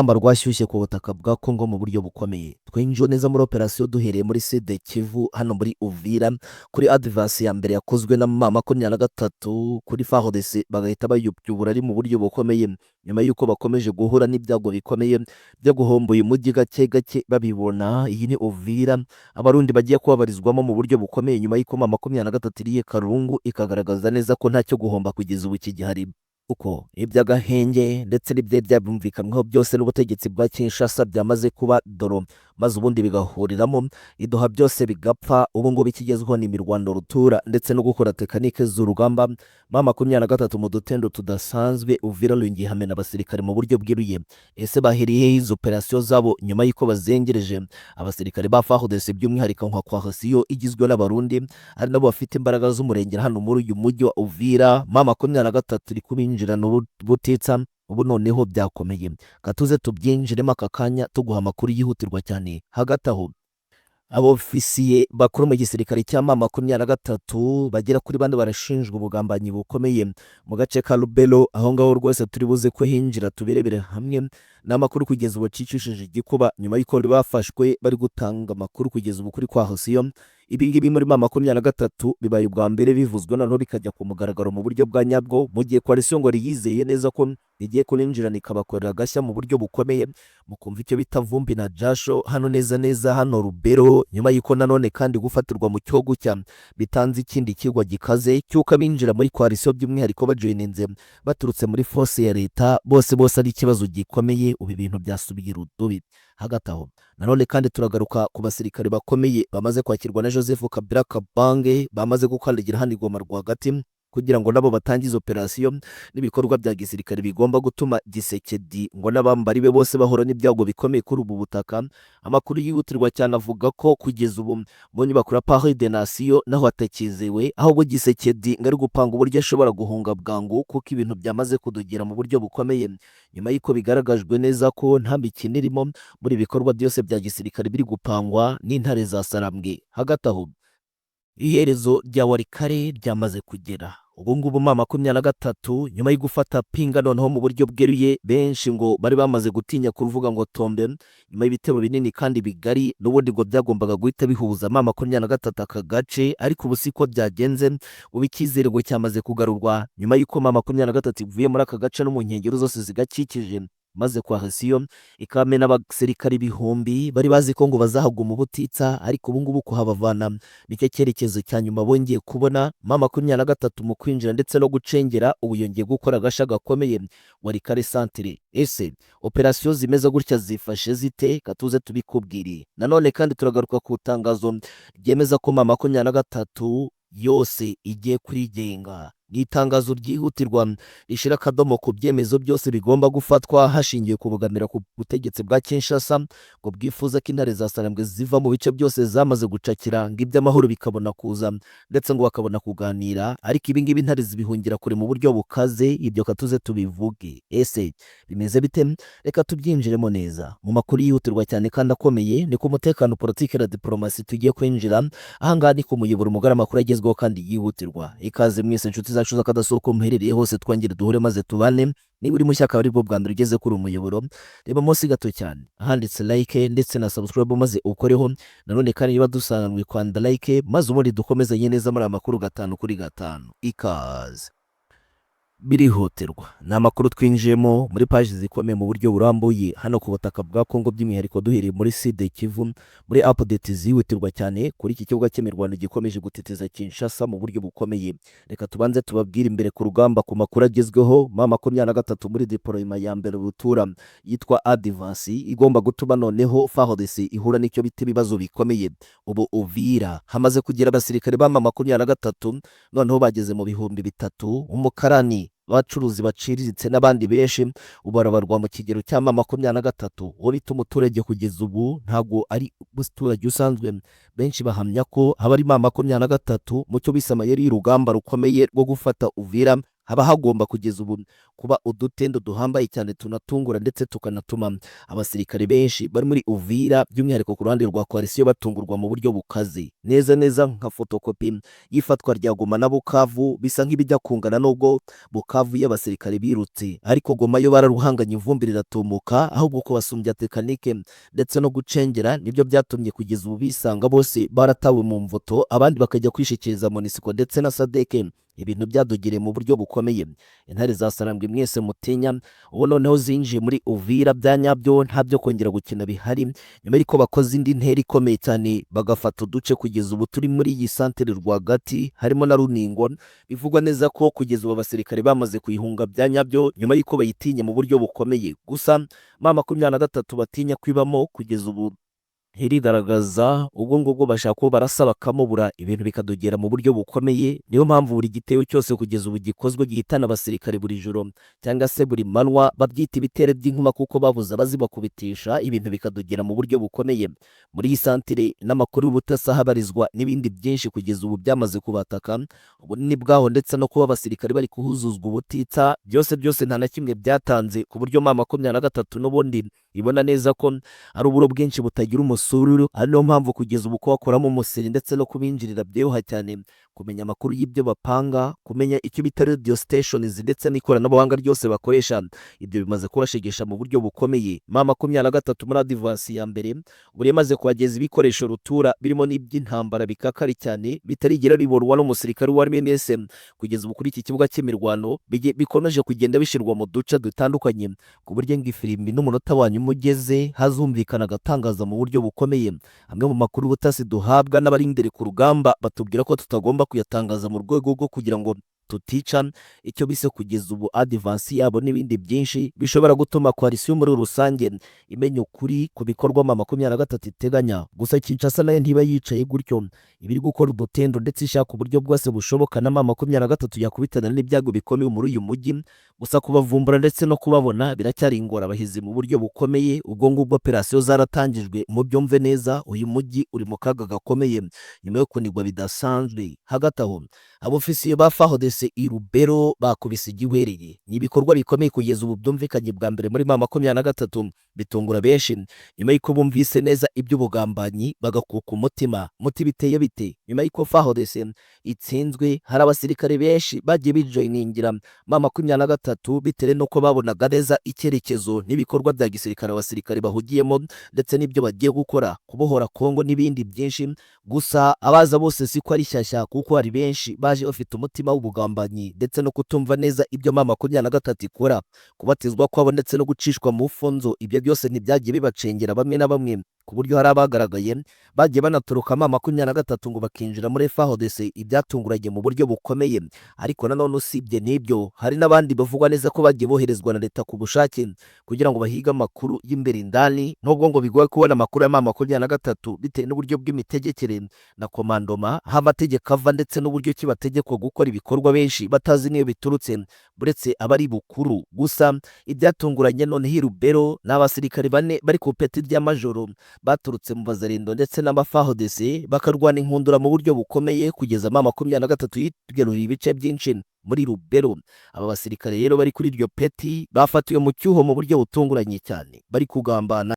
urugamba rwashyushye ku butaka bwa Congo mu buryo bukomeye. Twinjiye neza muri operasiyo duhereye muri Sud Kivu hano muri Uvira kuri advance ya mbere yakozwe na mama 23 kuri FARDC bagahita bayubyubura ari mu buryo bukomeye nyuma yuko bakomeje guhura n'ibyago bikomeye byo guhomboye umujyi gake gake babibona. Iyi ni Uvira abarundi bagiye kubabarizwamo mu buryo bukomeye nyuma yuko mama 23 iriye Karungu ikagaragaza neza ko ntacyo guhomba kugeza ubu kigihari uko iby'agahenge ndetse n'ibyo byabumvikanwaho byose n'ubutegetsi bwa Kinshasa byamaze kuba doro maze ubundi bigahuriramo idoha byose bigapfa. Ubu ngo bikigezweho ni imirwano rutura ndetse no gukora tekanike z'urugamba. Mama 23 mu dutendo tudasanzwe Uvira rungi hamwe n'abasirikare mu buryo bwiruye. Ese bahiriye izo operasiyo zabo nyuma y'uko bazengereje abasirikare ba FARDC by'umwihariko nka coalition igizwe n'abarundi ari nabo bafite imbaraga z'umurengera hano muri uyu mujyi wa Uvira. Mama 23 iri kubinjira n'ubutitsa ubu noneho byakomeye. Katuze tubyinjiremo aka kanya tuguha amakuru yihutirwa cyane. Hagati aho abofisiye bakuru mu gisirikare cya mama 23 bagera kuri bande barashinjwa ubugambanyi bukomeye mu gace ka Lubero. Aho ngaho rwose turi buze ko hinjira tubirebere hamwe n'amakuru kugeza ubu cicishije igikuba nyuma y'uko bafashwe bari gutanga amakuru kugeza ubu kuri kwa Hosiyo. Ibi ngibi muri mama 23 bibaye ubwa mbere bivuzwe noneho bikajya ku mugaragaro mu buryo bwa nyabwo mu gihe coalition ngo yizeye neza ko igiye kuninjirana ikabakorera gashya mu buryo bukomeye mu kumva icyo bita vumbi na jasho hano neza hano Lubero nyuma y'uko nanone kandi gufatirwa mu cyogo cya bitanze ikindi kigwa gikaze cyuko binjira muri coalition by'umwihariko bajoininze baturutse muri force ya leta bose ari ikibazo gikomeye. Ubu ibintu byasubiye urudubi. Hagati aho nanone kandi turagaruka ku basirikare bakomeye bamaze kwakirwa na Joseph Kabila Kabange bamaze gukandagira hano Goma rwagati kugira ngo nabo batangize operasiyo n'ibikorwa bya gisirikare bigomba gutuma Gisekedi ngo n'abambari be bose bahora n'ibyago bikomeye kuri ubu butaka. Amakuru yihutirwa cyane avuga ko kugeza ubu mu nyubako ya Paris de Nation naho atakizewe ahubwo Gisekedi ngari gupanga uburyo ashobora guhunga bwangu kuko ibintu byamaze kudugera mu buryo bukomeye nyuma y'iko bigaragajwe neza ko nta mikino irimo muri ibikorwa byose bya gisirikare biri gupangwa n'intare za Sarambwe. Hagati aho iherezo rya warikare ryamaze kugera. Ubu ngubu mama 23 nyuma yo gufata pinga noneho mu buryo bweruye benshi ngo bari bamaze gutinya kuruvuga ngo tombe nyuma y'ibitebo binini kandi bigari n'ubundi ngo byagombaga guhita bihuza mama 23 akagace, ariko ubu siko byagenze. Ubu ikizere ngo cyamaze kugarurwa nyuma y'uko mama 23 ivuye muri aka gace no mu nkengero zose zigakikije maze kwa Hasiyo ikame n'abasirikari bihumbi bari bazi ko ngo bazahaguma ubutitsa, ariko ubu ngubu kuhabavana nicyo cyerekezo cya nyuma bongeye kubona. Mama 23 mu kwinjira ndetse no gucengera ubu yongeye gukora agasha gakomeye warikare centre. Ese operasiyo zimeze gutya zifashe zite? Katuze tubikubwiri. Nanone kandi turagaruka ku tangazo ryemeza ko mama 23 yose igiye kurigenga. Itangazo ryihutirwa rishira kadomo ku byemezo byose bigomba gufatwa hashingiye ku bugamira ku butegetsi bwa Kinshasa ngo bwifuza ko intare za Sarambwe ziva mu bice byose zamaze gucakira ngo iby'amahoro bikabona kuza ndetse ngo bakabona kuganira, ariko ibi ngibi intare zibihungira kure mu buryo bukaze. Ibyo katuze tubivuge. Ese bimeze bite? Reka tubyinjiremo neza mu makuru yihutirwa cyane kandi akomeye. Ni ku mutekano, politiki na diplomasi tugiye kwinjira. Ahangaha ni ku muyoboro mugara makuru agezweho kandi yihutirwa. Ikaze mwese inshuti zacu zakadasoko muherereye hose twangire duhure maze tubane. Niba uri mushyaka bari bwo bwandura ugeze kuri umuyoboro, reba munsi gato cyane ahanditse like ndetse na subscribe maze ukoreho. Nanone kandi niba dusanzwe kwanda like maze ubundi dukomeze neza muri amakuru 5 kuri 5. Ikaze birihutirwa na makuru twinjiyemo muri page zikomeye mu buryo burambuye hano ku butaka bwa Congo by'umwihariko duhereye muri Sud Kivu muri update zihutirwa cyane kuri iki kibuga cy'imirwano gikomeje gutiteza Kinshasa mu buryo bukomeye. Reka tubanze tubabwire imbere ku rugamba ku makuru agezweho. Mama 23 muri deployment ya mbere butura yitwa advance igomba gutuma noneho FARDC ihura n'icyo bita ibibazo bikomeye. Ubu Uvira hamaze kugira abasirikare ba mama 23 noneho bageze mu bihumbi 3 umukarani bacuruzi baciriritse n'abandi benshi ubarabarwa mu kigero cya mama 23 wo bita umuturage kugeza ubu ntago ari umuturage usanzwe. Benshi bahamya ko haba ari mama 23 mu cyo bisama yari urugamba rukomeye rwo gufata Uvira haba hagomba kugeza ubu kuba udutendo duhambaye cyane tunatungura ndetse tukanatuma abasirikare benshi bari muri Uvira by'umwihariko ku ruhande rwa koalisiyo batungurwa mu buryo bukaze. Neza nka fotokopi y'ifatwa rya Goma na Bukavu bisa nk'ibijya kungana n'ubwo Bukavu y'abasirikare birutse, ariko Goma yo bararuhanganye ivumbi riratumuka, ahubwo ko basumbya tekanike ndetse no gucengera nibyo byatumye kugeza ubu bisanga bose baratawe mu mvoto, abandi bakajya kwishikiriza Monisco ndetse na Sadeke. Ibintu byadugiriye mu buryo bukomeye. Intare za Sarambwe mwese mutinya, ubu noneho zinjiye muri Uvira bya nyabyo, nta byo kongera gukina bihari, nyuma y'uko bakoze indi ntera ikomeye cyane bagafata uduce kugeza ubu turi muri iyi santere rwagati harimo na Runingo. Bivugwa neza ko kugeza ubu abasirikare bamaze kuyihunga bya nyabyo nyuma y'uko bayitinye mu buryo bukomeye. Gusa M23 batinya kwibamo kugeza ubu hirigaragaza ubwo ngubwo bashaka ko barasa bakamubura, ibintu bikadogera mu buryo bukomeye. Niyo mpamvu buri gitero cyose kugeza ubu gikozwe gihitana abasirikare buri joro cyangwa se buri manwa, babyita ibitere by'inkuma kuko babuza bazibakubitisha, ibintu bikadogera mu buryo bukomeye. Muri iyi santire n'amakuru y'ubutasi habarizwa n'ibindi byinshi kugeza ubu byamaze kubataka ubunini bwaho ndetse no kuba abasirikare bari kuhuzuzwa ubutitsa, byose nta na kimwe byatanze, ku buryo M23 n'ubundi ibona neza ko ari uburo bwinshi butagira umusururu. Ari niyo mpamvu kugeza ubu ko bakoramo umusiri ndetse no kubinjirira byehoha cyane kumenya amakuru y'ibyo bapanga, kumenya icyo bita radio stations ndetse n'ikoranabuhanga ryose bakoresha. Ibyo bimaze kubashegesha mu buryo bukomeye. M23 muri advance ya mbere buri yamaze kubageza ibikoresho rutura birimo n'iby'intambara bikakari cyane bitarigera biborwa n'umusirikare wa MNSM. Kugeza ubu kuri iki kibuga cy'imirwano bikomeje kugenda bishirwa mu duce dutandukanye, ku buryo ng'ifirimbi n'umunota wanyu mugeze hazumvikana agatangaza mu buryo bukomeye. Amwe mu makuru ubutasi duhabwa n'abari imbere ku rugamba batubwira ko tutagomba kuyatangaza mu rwego rwo kugira ngo tutica icyo bise kugeza ubu advance yabo n'ibindi byinshi bishobora gutuma koalisiyo muri rusange imenya ukuri ku bikorwa M23 iteganya. Gusa Kinshasa nayo ntiba yicaye gutyo, ibiri gukora udutendo ndetse ishaka uburyo bwose bushoboka na M23 yakubitana n'ibyago bikomeye muri uyu mujyi. Gusa kubavumbura ndetse no kubabona biracyari ingorabahizi mu buryo bukomeye. Ubwo ngubwo operasiyo zaratangijwe mu byumve neza, uyu mujyi uri mu kaga gakomeye nyuma yo kunigwa bidasanzwe. Hagati aho abofisiye ba FARDC irubero bakubise igihwereye. Ni ibikorwa bikomeye kugeza ubu byumvikanye bwa mbere muri M23 bitungura benshi nyuma y'uko bumvise neza iby'ubugambanyi bagakuka umutima. Muti biteye bite? Nyuma y'uko FARDC itsinzwe hari abasirikare benshi bagiye bijoiningira M23 bitere no ko babonaga neza icyerekezo n'ibikorwa bya gisirikare abasirikare bahugiyemo ndetse n'ibyo bagiye gukora kubohora Congo n'ibindi byinshi. Gusa abaza bose siko ari shyashya kuko hari benshi baje bafite umutima w'ubugambanyi ndetse no kutumva neza ibyo M23 ikora. Kubatizwa kwabo ndetse no gucishwa mu funzo, ibyo byose ntibyagiye bibacengera bamwe na bamwe, ku buryo hari abagaragaye bagiye banaturuka M23 ngo bakinjira muri FARDC, ibyatunguranye mu buryo bukomeye. Ariko nanone usibye n'ibyo hari n'abandi bavugwa neza ko bagiye boherezwa na leta ku bushake kugira ngo bahige amakuru y'imbere indani, nubwo ngo bigoye kubona amakuru ya M23 bitewe n'uburyo bw'imitegekere na komandoma, aho amategeko ava ndetse n'uburyo kibategekwa gukora ibikorwa benshi batazi niyo biturutse buretse abari bukuru. Gusa ibyatunguranye none hirubero n'abasirikare bane bari ku peti rya majoro baturutse mu bazarindo ndetse n'aba-FARDC bakarwana inkundura mu buryo bukomeye kugeza M23 yigarurira ibice byinshi muri Rubero. Aba basirikare rero bari kuri iryo peti bafatiwe mu cyuho mu buryo butunguranye cyane, bari kugambana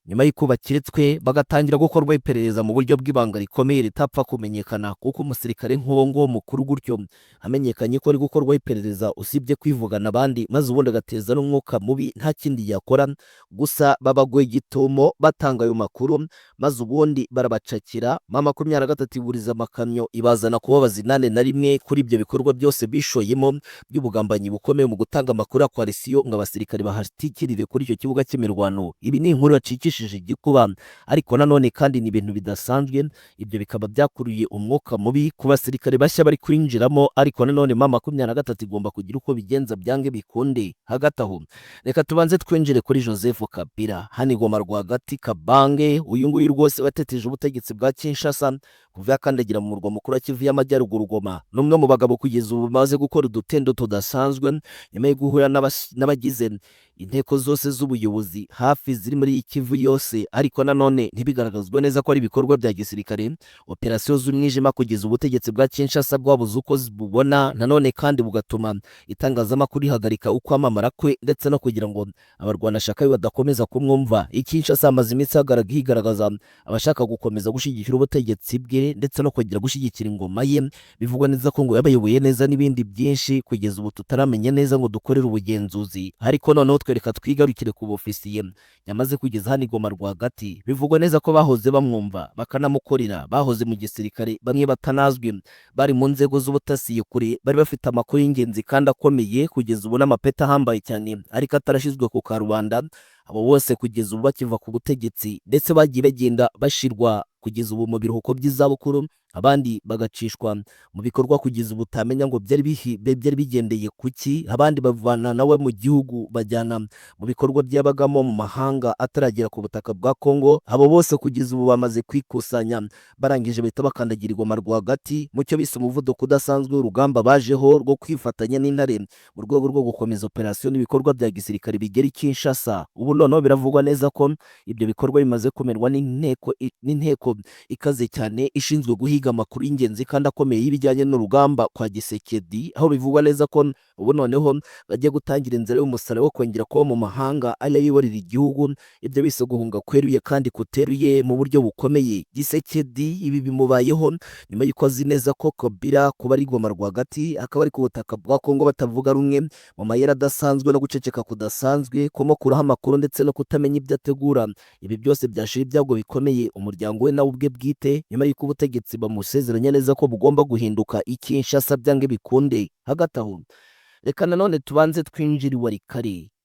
nyuma y'uko bakiretswe bagatangira gukorwa iperereza mu buryo bw'ibanga rikomeye ritapfa kumenyekana, kuko umusirikare nk'uwo ngo mukuru gutyo amenyekanye ko ari gukorwa iperereza usibye kwivugana abandi maze ubundi agateza n'umwuka mubi nta kindi yakora. Gusa babagoye igitomo batanga ayo makuru maze ubundi barabacakira. M23 iburiza amakamyo ibazana kubabaza 81 kuri ibyo bikorwa byose bishoyemo by'ubugambanyi bukomeye mu gutanga amakuru ya koalisiyo ngo abasirikare bahatikirire kuri icyo kibuga cy'imirwano. Ibi ni inkuru yacikishije igikuba, ariko nanone kandi ni ibintu bidasanzwe. Ibyo bikaba byakuruye umwuka mubi ku basirikare bashya bari kwinjiramo, ariko nanone M23 igomba kugira uko bigenza byange bikunde. Hagati aho reka tubanze twinjire kuri Joseph Kabila hano Goma rwagati Kabange. Uyu nguyu rwose wateteje ubutegetsi bwa Kinshasa kuva yakandagira mu murwa mukuru wa Kivu y'Amajyaruguru Goma. N'umwe mu bagabo kugeza ubu bamaze gukora udutendo tudasanzwe nyuma yo guhura n'abagize inteko zose z'ubuyobozi hafi ziri muri Kivu yose, ariko nanone ntibigaragazwa neza ko ari ibikorwa bya gisirikare. Operasiyo z'umwijima kugeza ubutegetsi bwa Kinshasa bwabuze uko bubona, nanone kandi bugatuma itangazamakuru ihagarika ukwamamara kwe, ndetse no kugira ngo abarwanashyaka badakomeza kumwumva. Kinshasa amaze iminsi higaragaza abashaka gukomeza gushyigikira ubutegetsi bwe ndetse no kongera gushyigikira ingoma ye. Bivugwa neza ko ngo yabayoboye neza n'ibindi byinshi kugeza ubu tutaramenya neza ngo dukorere ubugenzuzi, ariko noneho twereka twigarukire ku bofisiye yamaze kugeza hano Goma rwagati. Bivugwa neza ko bahoze bamwumva bakanamukorera, bahoze mu gisirikare, bamwe batanazwi, bari mu nzego z'ubutasi kure, bari bafite amakuru y'ingenzi kandi akomeye kugeza ubu n'amapeta ahambaye cyane ariko atarashyizwe ku karubanda. Abo bose kugeza ubu bakiva ku butegetsi ndetse bagiye bagenda bashirwa kugeza ubu mu biruhuko by'izabukuru, abandi bagacishwa mu bikorwa kugeza ubu utamenya ngo byari bigendeye kuki. Abandi bavana nawe mu gihugu bajyana mu bikorwa byabagamo mu mahanga ataragera ku butaka bwa Congo. Abo bose kugeza ubu bamaze kwikusanya, barangije bahita bakandagira Goma rwagati mu cyo bise umuvuduko udasanzwe w'urugamba bajeho rwo kwifatanya n'intare mu rwego rwo gukomeza operasiyo n'ibikorwa bya gisirikare bigera Kinshasa. Ubu noneho biravugwa neza ko ibyo bikorwa bimaze kumerwa n'inteko ikaze cyane ishinzwe guhiga amakuru y'ingenzi kandi akomeye y'ibijyanye n'urugamba kwa Gisekedi, aho bivugwa neza ko ubu noneho bagiye gutangira inzira y'umusaraba wo kongera kuba mu mahanga ayoborera igihugu. Ibyo bise guhunga kweruye kandi kuteruye mu buryo bukomeye. Gisekedi ibi bimubayeho nyuma y'uko azi neza ko Kabila kuba ari Goma rwagati akaba ari ku butaka bwa Congo batavuga rumwe, mu mayeri adasanzwe no guceceka kudasanzwe, kumukuraho amakuru ndetse no kutamenya ibyo ategura. Ibi byose byashira ibyago bikomeye umuryango we nawe ubwe bwite, nyuma y'uko ubutegetsi bamusezeranya neza ko bugomba guhinduka Kinshasa byange bikunde. Hagati aho reka nanone tubanze twinjire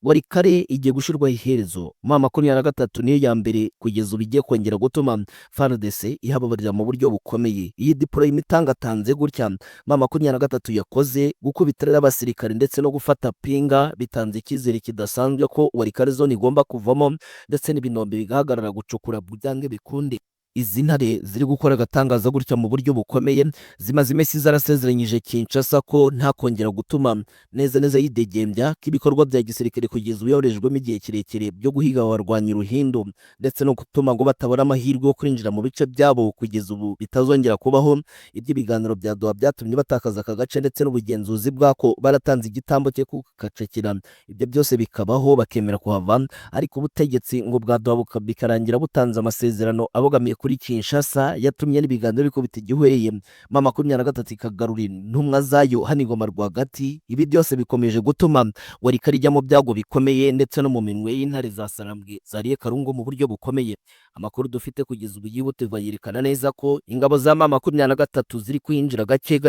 Warikare igiye gushirwaho iherezo. M23 niyo ya mbere kugeza ubu igiye kongera gutuma FARDC ihababarira mu buryo bukomeye. Iyi deployment itangatanze gutya M23 yakoze gukubitira abasirikare ndetse no gufata pinga, bitanze icyizere kidasanzwe ko Warikare zone igomba kuvamo ndetse n'ibinombe bigahagarara gucukura byange bikunde. Izi ntare ziri gukora agatangaza gutya mu buryo bukomeye, zimaze iminsi zarasezeranyije Kinshasa ko nta kongera gutuma neza yidegembya k'ibikorwa bya gisirikare kugeza ubu yorejwemo igihe kirekire byo guhiga abarwanya uruhindo ndetse no gutuma ngo batabona amahirwe yo kwinjira mu bice byabo kugeza ubu bitazongera kubaho. Iby'ibiganiro bya Doha byatumye batakaza aka gace ndetse n'ubugenzuzi bwako baratanze igitambo cyo kukacakira. Ibyo byose bikabaho bakemera kuhava, ariko ubutegetsi ngo bwa Doha bikarangira butanze amasezerano abogamiye kuri Kinshasa, yatumye n'ibiganiro bikubita igihweye. M23 ikagarurira intumwa zayo hano Goma rwagati. Ibi byose bikomeje gutuma Warikare ijya mu byago bikomeye ndetse no mu minwe y'intare za Sarambwe zariye Karungu mu buryo bukomeye. Amakuru dufite kugeza ubu yihutirwa yerekana neza ko ingabo za M23 ziri kwinjira gake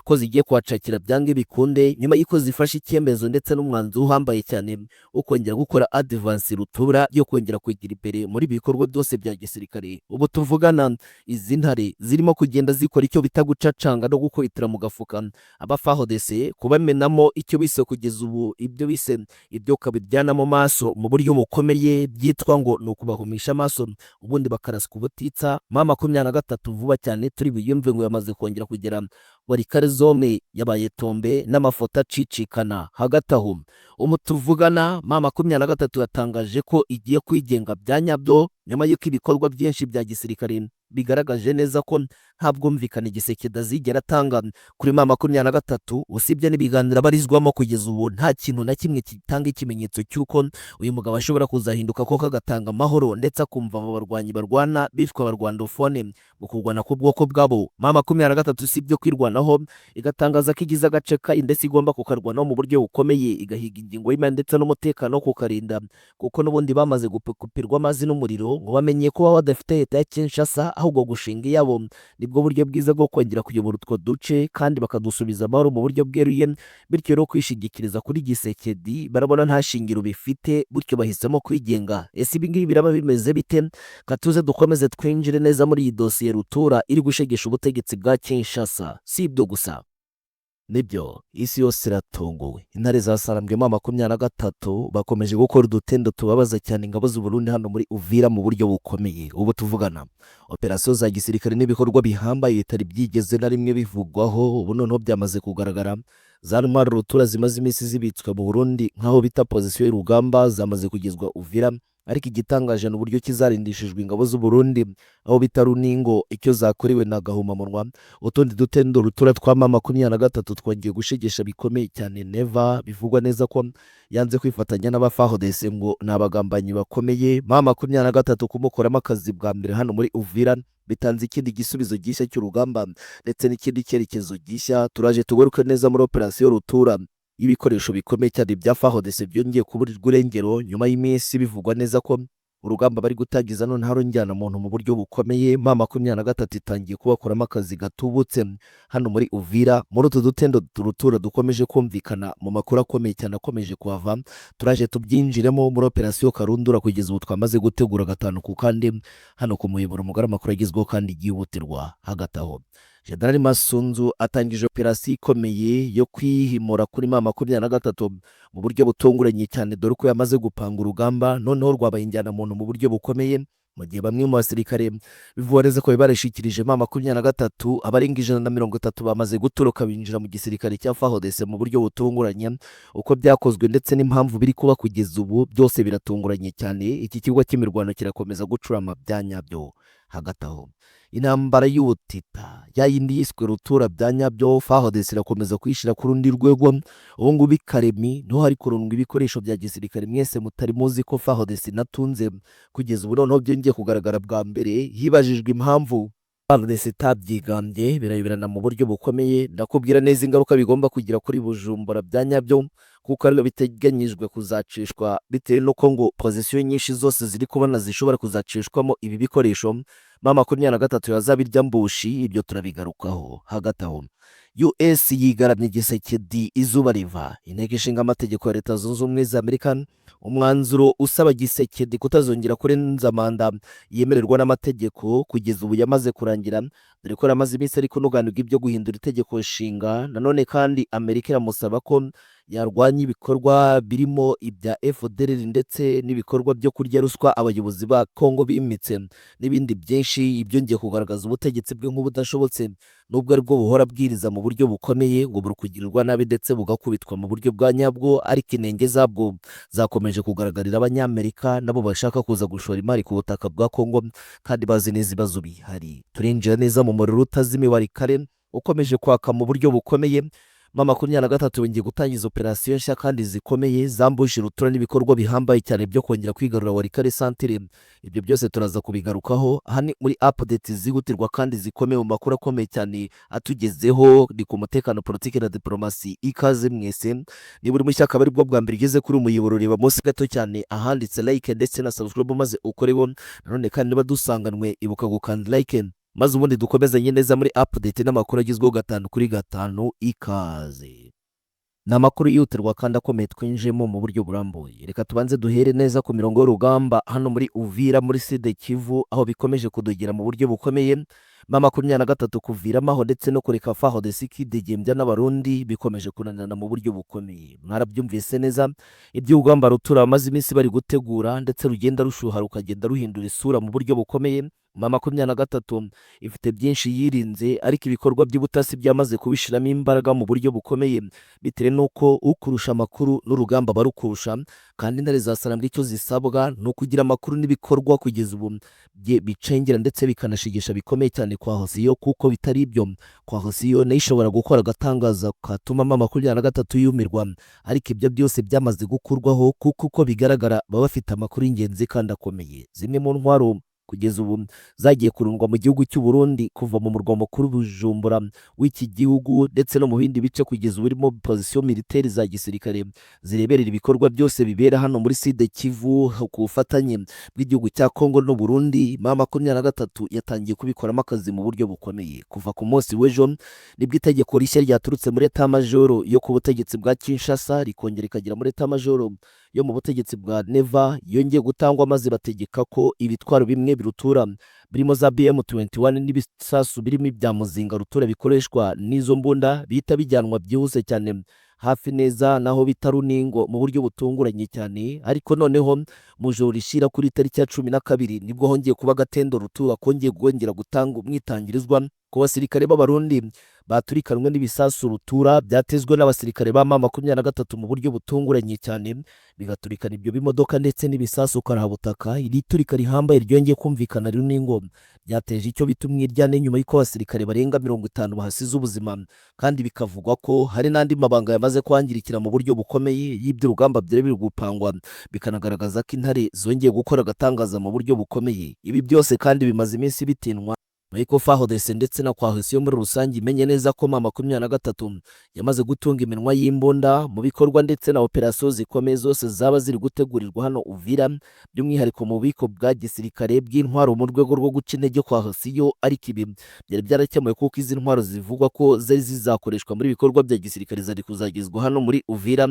ko zigiye kwacakira byange bikunde, nyuma y'uko zifashe icyemezo ndetse n'umwanzuro uhambaye cyane wo kongera gukora advance rutura yo kongera kwigira imbere muri bikorwa byose bya gisirikare. Ubu tuvugana izi ntare zirimo kugenda zikora icyo bita gucacanga no gukubitira mu gafuka aba FARDC, kubamenamo icyo bise kugeza ubu ibyo bise ibyo kabiryana mu maso mu buryo bukomeye, byitwa ngo ni ukubahumisha amaso ubundi bakaraswa ubutitsa. M23 vuba cyane turi biyumve ngo yamaze kongera kugera Warikare zone yabaye tombe n'amafoto acicikana. Hagati aho umutuvugana M23 yatangaje ko igiye kwigenga bya nyabyo nyuma y'uko ibikorwa byinshi bya gisirikare bigaragaje neza ko nta bwumvikane Gisekedi azigera atanga kuri M23, usibye n'ibiganiro barizwamo kugeza ubu nta kintu na kimwe kitanga ikimenyetso cy'uko uyu mugabo ashobora kuzahinduka ko kagatanga amahoro ndetse akumva abo barwanyi barwana bitwa abarwandofone mu kurwana ku bwoko bwabo. M23 si byo kwirwanaho, igatangaza ko igize agace kayo ndetse igomba kukarwanaho mu buryo bukomeye, igahiga ingingo y'imana ndetse n'umutekano kukarinda, kuko n'ubundi bamaze gupirwa amazi n'umuriro ngo bamenye ko baba badafite leta ya Kinshasa ahubwo gushinga iyabo. Nibwo buryo bwiza bwo kongera kuyobora utwo duce kandi bakadusubiza amahoro mu buryo bweruye. Bityo rero kwishigikiriza kuri Gisekedi barabona nta shingiro bifite, bityo bahisemo kwigenga. Ese ibi ngibi biraba bimeze bite? Katuze dukomeze twinjire neza muri iyi dosiye rutura iri gushegesha ubutegetsi bwa Kinshasa. Si ibyo gusa, nibyo isi yose iratunguwe. Intare za Sarambwe ma 23 bakomeje gukora udutendo tubabaza cyane ingabo z'u Burundi hano muri Uvira mu buryo bukomeye. Ubu tuvugana operasiyo za gisirikare n'ibikorwa bihambaye bitari byigeze na rimwe bivugwaho, ubu noneho byamaze kugaragara. Za ntwaro rutura zimaze iminsi zibitswe mu Burundi nk'aho bita pozisiyo y'urugamba zamaze kugezwa Uvira, ariko igitangaje n'uburyo kizarindishijwe ingabo z'u Burundi aho bita Runingo icyo zakorewe na gahumamunwa. Utundi dutendo rutura twa ma 23 twongeye gushegesha bikomeye cyane. Neva bivugwa neza ko yanze kwifatanya n'aba FARDC ngo nabagambanyi bakomeye. Ma 23 kumukoramo akazi bwa mbere hano muri Uvira bitanze ikindi gisubizo gishya cy'urugamba ndetse n'ikindi cyerekezo gishya. Turaje tugaruke neza muri operasiyo rutura ibikoresho bikomeye cyane bya FARDC byongeye kuburirwa irengero nyuma y'iminsi bivugwa neza ko urugamba bari gutangiza none harongera muntu mu buryo bukomeye. Ma 23 itangiye kubakoramo akazi gatubutse hano muri Uvira. Muri utu dutendo turutura dukomeje kumvikana mu makuru akomeye cyane akomeje kuhava, turaje tubyinjiremo muri operasiyo karundura kugeza ubu twamaze gutegura gatanu ku kandi hano ku muyoboro mugari amakuru agezweho kandi yihutirwa. Hagati aho General Masunzu atangije operasiyo ikomeye yo kwihimura kuri Ma 23 mu buryo butunguranye cyane, dore ko yamaze gupanga urugamba noneho rwabaye injyana muntu mu buryo bukomeye. Mu gihe bamwe mu basirikare bivuze ko barashikirije Ma 23 abarenga 130 bamaze guturuka binjira mu gisirikare cya FARDC mu buryo butunguranye. Uko byakozwe ndetse n'impamvu biri kuba kugeza ubu byose biratunguranye cyane. Iki kigo cy'imirwano kirakomeza gucurama byanyabyo. Hagati aho intambara y'ubutita yayindi yiswe rutura byanyabyo FARDC irakomeza kwishira ku rundi rwego. Ubu ngubu ikaremi no hari kurundwa ibikoresho bya gisirikare mwese mutari muzi ko FARDC natunze kugeza ubu noneho byongeye kugaragara bwa mbere. Hibajijwe impamvu FARDC itabyigambye birayobirana mu buryo bukomeye. Ndakubwira neza ingaruka bigomba kugira kuri Bujumbura byanyabyo kuko ari biteganyijwe kuzacishwa bitewe no Congo pozisiyo nyinshi zose ziri kubona zishobora kuzacishwamo ibi bikoresho. Ma 23 yazabirya mbushi, ibyo turabigarukaho. Hagati aho US yigaramye Gisekedi izuba riva. Inteko ishinga amategeko ya Leta Zunze Ubumwe za Amerika umwanzuro usaba Gisekedi kutazongera kurenza manda yemererwa n'amategeko kugeza ubu yamaze kurangira, dore ko yamaze iminsi ariko nuganirwa ibyo guhindura itegeko nshinga. Nanone kandi Amerika iramusaba ko yarwanya ibikorwa birimo ibya FDRL ndetse n'ibikorwa byo kurya ruswa abayobozi ba Congo bimitse n'ibindi byinshi. Ibyo ngiye kugaragaza ubutegetsi bwe nk'ubudashobotse nubwo ari bwo buhora bwiriza mu buryo bukomeye ngo burukugirirwa nabi ndetse bugakubitwa mu buryo bwa nyabwo, ariko inenge zabwo zakomeje kugaragarira abanyamerika nabo bashaka kuza gushora imari ku butaka bwa Congo kandi bazi neza ibibazo bihari. Turinjira neza mu muriro utazimiwari kare ukomeje kwaka mu buryo bukomeye. Ma 23 wongeye gutangiza operasiyo nshya kandi zikomeye zambuje rutura n'ibikorwa bihambaye cyane byo kongera kwigarura Warikare Centre. Ibyo byose turaza kubigarukaho hani muri update zihutirwa kandi zikomeye mu makuru akomeye cyane atugezeho. Ni ku mutekano, politiki na diplomasi. Ikaze mwese ni buri mushyaka bari bwo bwa mbere igeze kuri umuyoboro, reba munsi gato cyane ahanditse like ndetse na subscribe maze ukoreho. Nanone kandi niba dusanganwe ibuka gukanda like maze ubundi dukomezanye neza muri update n'amakuru agezweho gatanu kuri gatanu. Ikaze n'amakuru yihutirwa kandi akomeye twinjemo mu buryo burambuye. Reka tubanze duhere neza ku mirongo y'urugamba hano muri Uvira muri Sud Kivu aho bikomeje kudogera mu buryo bukomeye. Ma 23 kuviramaho ndetse no kureka FARDC kidegembya n'abarundi bikomeje kunanana mu buryo bukomeye. Mwarabyumvise neza iby'urugamba rutura amaze iminsi bari gutegura ndetse rugenda rushuha rukagenda ruhindura isura mu buryo bukomeye. Ma 23 ifite byinshi yirinze, ariko ibikorwa by'ubutasi byamaze kubishiramo imbaraga mu buryo bukomeye bitewe nuko ukurusha amakuru n'urugamba barukurusha. Kandi intare za Sarambwe icyo zisabwa no kugira amakuru n'ibikorwa kugeza ubu bicengera ndetse bikanashigisha bikomeye cyane kwa Hosiyo, kuko bitari ibyo kwa Hosiyo nayo ishobora gukora agatangaza katuma Ma 23 yumirwa, ariko ibyo byose byamaze gukurwaho kuko uko bigaragara baba bafite amakuru y'ingenzi kandi akomeye. Zimwe mu ntwaro kugeza ubu zagiye kurundwa mu gihugu cy'u Burundi kuva mu murwa mukuru Bujumbura w'iki gihugu ndetse no mu bindi bice kugeza urimo position militaire za gisirikare zireberera ibikorwa byose bibera hano muri Sud Kivu ku bufatanye bw'igihugu cya Congo no Burundi. Ma 23 yatangiye kubikoramo akazi mu buryo bukomeye kuva ku munsi w'ejo nibwo itegeko rishya ryaturutse muri Etat Major yo ku butegetsi bwa Kinshasa rikongera ikagira muri Etat Major yo mu butegetsi bwa Neva yongeye gutangwa maze bategeka ko ibitwaro bimwe birutura birimo za BM21 n'ibisasu birimo ibya muzinga rutura bikoreshwa n'izo mbunda bihita bijyanwa byihuse cyane hafi neza naho bita Runingo mu buryo butunguranye cyane. Ariko noneho mu joro rishira kuri tariki ya 12 nibwo hongeye kuba gatendo rutura kongeye kongera gutanga umwitangirizwa ku basirikare b'abarundi baturikanwe n'ibisasu rutura byatezwe n'abasirikare ba M23 mu buryo butunguranye cyane, bigaturikana ibyo bimodoka ndetse n'ibisasu karahabutaka. Iri turika rihambaye ryongeye kumvikana Runingo byateje icyo bita umwiryane nyuma y'uko abasirikare barenga 50 bahasize ubuzima, kandi bikavugwa ko hari n'andi mabanga yamaze kwangirikira mu buryo bukomeye y'iby'urugamba byari biri gupangwa, bikanagaragaza ko intare zongeye gukora agatangaza mu buryo bukomeye. Ibi byose kandi bimaze iminsi bitinwa ariko FARDC ndetse na coalition muri rusange imenye neza ko M23 yamaze gutunga iminwa y'imbunda mu bikorwa ndetse na operasiyo zikomeye zose zaba ziri gutegurirwa hano Uvira, by'umwihariko mu bubiko bwa gisirikare bw'intwaro mu rwego rwo guca intege coalition. Ariko ibi byari byarakemuye kuko izi ntwaro zivugwa ko zari zizakoreshwa muri bikorwa bya gisirikare zari kuzagezwa hano muri Uvira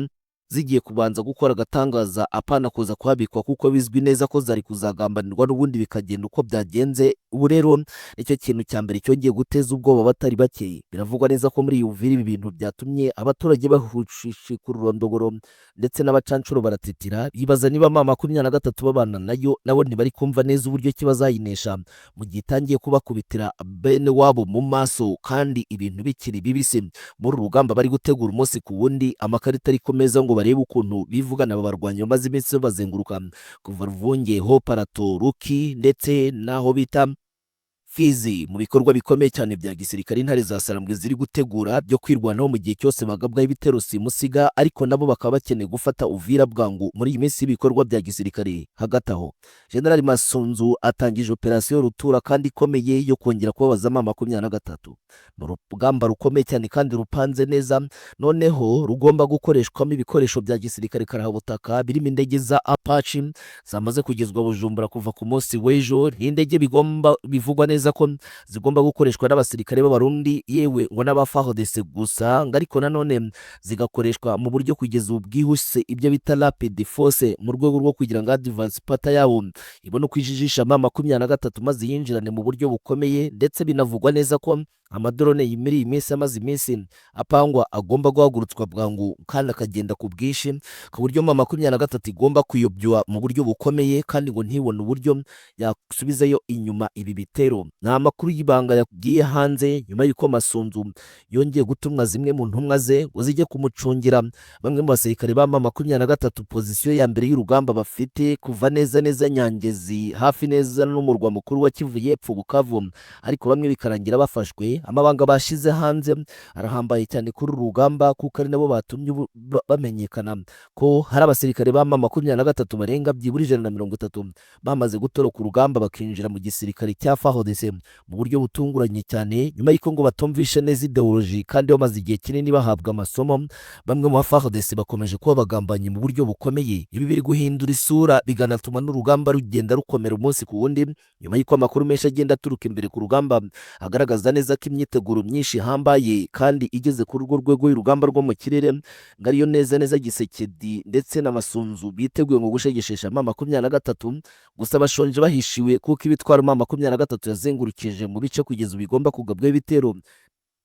zigiye kubanza gukora agatangaza apana kuza kuhabikwa, kuko bizwi neza ko zari kuzagambanirwa n'ubundi bikagenda uko byagenze. Ubu rero nicyo kintu cya mbere cyongeye guteza ubwoba batari bakeye. Biravugwa neza ko muri Uvira ibi bintu byatumye abaturage bahushishe ku rurondogoro ndetse n'abacancuro baratitira, bibaza niba M23 babana nayo nabo ntibari kumva neza uburyo kibazayinesha mu gihe itangiye kubakubitira bene wabo mu maso, kandi ibintu bikiri bibisi muri urugamba bari gutegura umunsi ku wundi. Amakarita ari ku meza ngo barebe ukuntu bivugana aba barwanyi bamaze iminsi bazenguruka kuva Ruvunge ho Parato Ruki ndetse naho bita Fizi mu bikorwa bikomeye cyane bya gisirikare. Intare za Sarambwe ziri gutegura byo kwirwanaho mu gihe cyose bagabwa ibitero simusiga, ariko nabo bakaba bakeneye gufata Uvira bwangu muri iyi minsi y'ibikorwa bya gisirikare. Hagati aho General Masunzu atangije operasiyo rutura kandi ikomeye yo kongera kubabaza M23 mu rugamba rukomeye cyane kandi rupanze neza. Noneho rugomba gukoreshwamo ibikoresho bya gisirikare karahabutaka birimo indege za Apache zamaze kugezwa Bujumbura kuva ku munsi w'ejo. Indege bivugwa neza ko zigomba gukoreshwa n'abasirikare b'abarundi yewe ngo n'aba FARDC gusa, ariko nanone zigakoreshwa mu buryo kugeza ubwihuse ibyo bita rapid force mu rwego rwo kugira ngo advance pata yabo ibone uko ijijisha M23 maze yinjirane mu buryo bukomeye. Ndetse binavugwa neza ko amadrone yimiri iminsi amaze iminsi apangwa agomba guhagurutswa bwangu kandi akagenda ku bwinshi, ku buryo M23 igomba kuyobywa mu buryo bukomeye kandi ngo ntibone uburyo yasubizayo inyuma ibi bitero. Nta makuru y'ibanga yagiye hanze nyuma y'uko Masunzu yongeye gutumwa zimwe mu ntumwa ze ngo zijye kumucungira bamwe mu basirikare ba M23 pozisiyo ya mbere y'urugamba bafite kuva neza Nyangezi hafi neza n'umurwa mukuru wa Kivu y'Epfo Bukavu, ariko bamwe bikarangira bafashwe. Amabanga bashize hanze arahambaye cyane kuri urugamba kuko ari nabo batumye bamenyekana ko hari abasirikare ba M23 barenga byibura 130 bamaze gutoroka urugamba bakinjira mu gisirikare cya FARDC mu buryo butunguranye cyane, nyuma y'iko ngo batumvishe neza ideology kandi bamaze igihe kinini bahabwa amasomo. Bamwe mu FARDC bakomeje kuba bagambanye mu buryo bukomeye. Ibi biri guhindura isura biganatuma n'urugamba rugenda rukomera umunsi ku wundi, nyuma y'iko amakuru menshi agenda aturuka imbere ku rugamba agaragaza neza ko imyiteguro myinshi hambaye kandi igeze kuri urwo rwego y'urugamba rwo mu kirere ngariyo neza Gisekedi ndetse na Masunzu biteguye ngo gushegeshesha M23. Gusa bashonje bahishiwe kuko ibitwaro M23 yazengurukije mu bice kugeza ubigomba kugabwa ibitero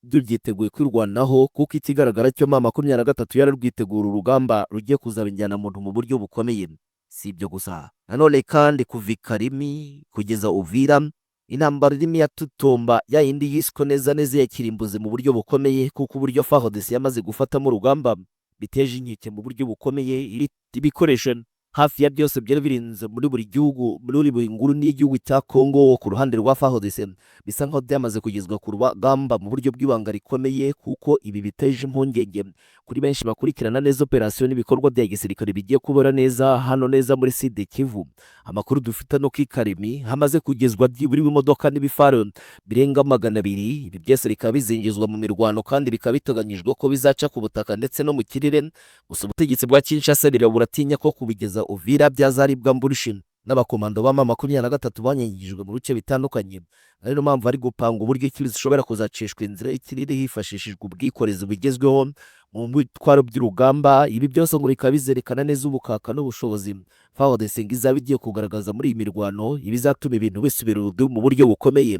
byiteguye kwirwanaho, kuko ikigaragara cyo M23 yararwitegura urugamba rugiye kuzabinjyana muntu mu buryo bukomeye. Si ibyo gusa nanone kandi kuva Karimi kugeza Uvira intambara irimo yatutomba ya yindi yiswe neza ya kirimbuze mu buryo bukomeye, kuko uburyo FARDC yamaze gufatamo urugamba biteje inkeke mu buryo bukomeye. Ibikoresho hafi ya byose byari birinze muri buri gihugu, muri buri nguru n'igihugu cya Congo ku ruhande rwa FARDC bisa nkaho byamaze kugezwa ku rugamba mu buryo bw'ibanga rikomeye, kuko ibi biteje impungenge kuri benshi bakurikirana neza operasiyo n'ibikorwa bya gisirikare bigiye kubora neza hano neza muri Sud Kivu. Amakuru dufite no Karimi hamaze kugezwa byiburi imodoka n'ibifaro birenga 200. Ibi byose bikaba bizingizwa mu mirwano kandi bikaba biteganyijwe ko bizaca ku butaka ndetse no mu kirere. Gusa ubutegetsi bwa Kinshasa buratinya ko kubigeza Uvira byazaribwa mburushino. n'abakomando ba M23 banyagijwe mu bice bitandukanye. Ari no mpamvu ari gupanga uburyo iki zishobora kuzacishwa inzira y'ikirere hifashishijwe ubwikorezi bugezweho mu bitwaro by'urugamba. Ibi byose ngo bikaba bizerekana neza ubukaka n'ubushobozi FARDC izaba igiye kugaragaza muri iyi mirwano, ibizatuma ibintu bisubira mu buryo bukomeye.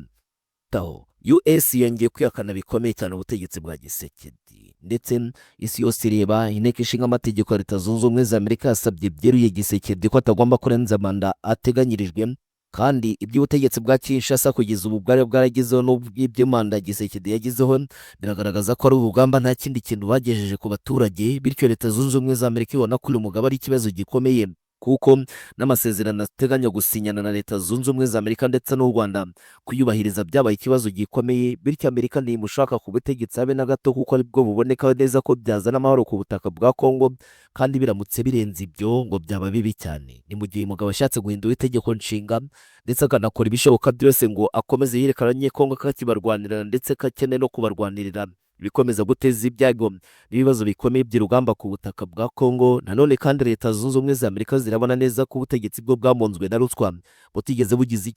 US yongeye kwihakana bikomeye cyane ubutegetsi bwa Gisekedi, ndetse isi yose ireba. Inteko ishinga amategeko ya Leta Zunze Ubumwe za Amerika yasabye byeruye Gisekedi ko atagomba kurenza manda ateganyirijwe, kandi iby'ubutegetsi bwa Kinshasa kugeza ubu bwari bwaragezeho n'ubw'ibyo manda Gisekedi yagezeho biragaragaza ko ari urugamba nta kindi kintu bagejeje ku baturage. Bityo Leta Zunze Ubumwe za Amerika ibona ko uyu mugabo ari ikibazo gikomeye, kuko n'amasezerano ateganya gusinyana na Leta Zunze Ubumwe za Amerika ndetse n'u Rwanda kuyubahiriza byabaye ikibazo gikomeye. Bityo Amerika ntimushaka ku butegetsi habe na gato, kuko aribwo buboneka neza ko byazana amahoro ku butaka bwa Congo, kandi biramutse birenze ibyo ngo byaba bibi cyane. Ni mu gihe umugabo ashatse guhindura itegeko nshinga ndetse akanakora ibishoboka byose ngo akomeze yerekana Congo ko akibarwanirira ndetse ko akeneye no kubarwanirira bikomeza guteza ibyago n'ibibazo bikomeye by'urugamba ku butaka bwa Congo. Nanone kandi Leta Zunze Ubumwe za Amerika zirabona neza ko ubutegetsi bwo bwamonzwe na ruswa butigeze bugize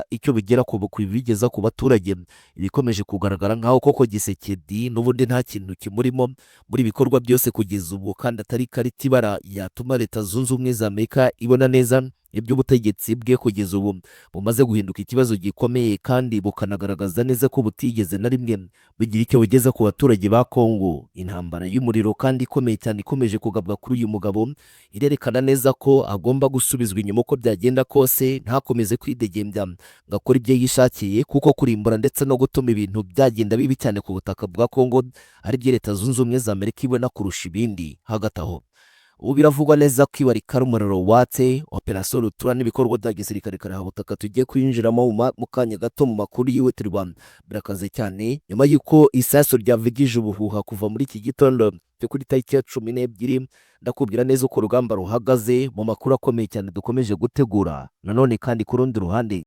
icyo bigera ku bigeza ku baturage. Ibikomeje kugaragara nkaho koko Gisekedi n'ubundi nta kintu kimurimo muri bikorwa byose kugeza ubu, kandi atari karita ibara yatuma Leta Zunze Ubumwe za Amerika ibona neza iby'ubutegetsi bwe kugeza ubu bumaze guhinduka ikibazo gikomeye, kandi bukanagaragaza neza ko butigeze na rimwe bigira icyo bugeza ku baturage ba Congo. Intambara y'umuriro kandi ikomeye cyane ikomeje kugabwa kuri uyu mugabo irerekana neza ko agomba gusubizwa inyuma uko byagenda kose, ntakomeze kwidegembya ngo akore ibyo yishakiye, kuko kurimbura ndetse no gutuma ibintu byagenda bibi cyane ku butaka bwa Congo ari byo Leta Zunze Ubumwe za Amerika ibona kurusha ibindi. Hagati aho ubu biravugwa neza ko ibarika umuriro watse operasiyo rutura n'ibikorwa bya gisirikare karahabutaka tugiye kwinjiramo mu kanya gato mu makuru yihutirwa. Birakaze cyane nyuma y'uko isasu ryavugije ubuhuha kuva muri iki gitondo cyo kuri tariki ya 12, ndakubwira neza uko urugamba ruhagaze mu makuru akomeye cyane dukomeje gutegura. Nanone kandi ku rundi ruhande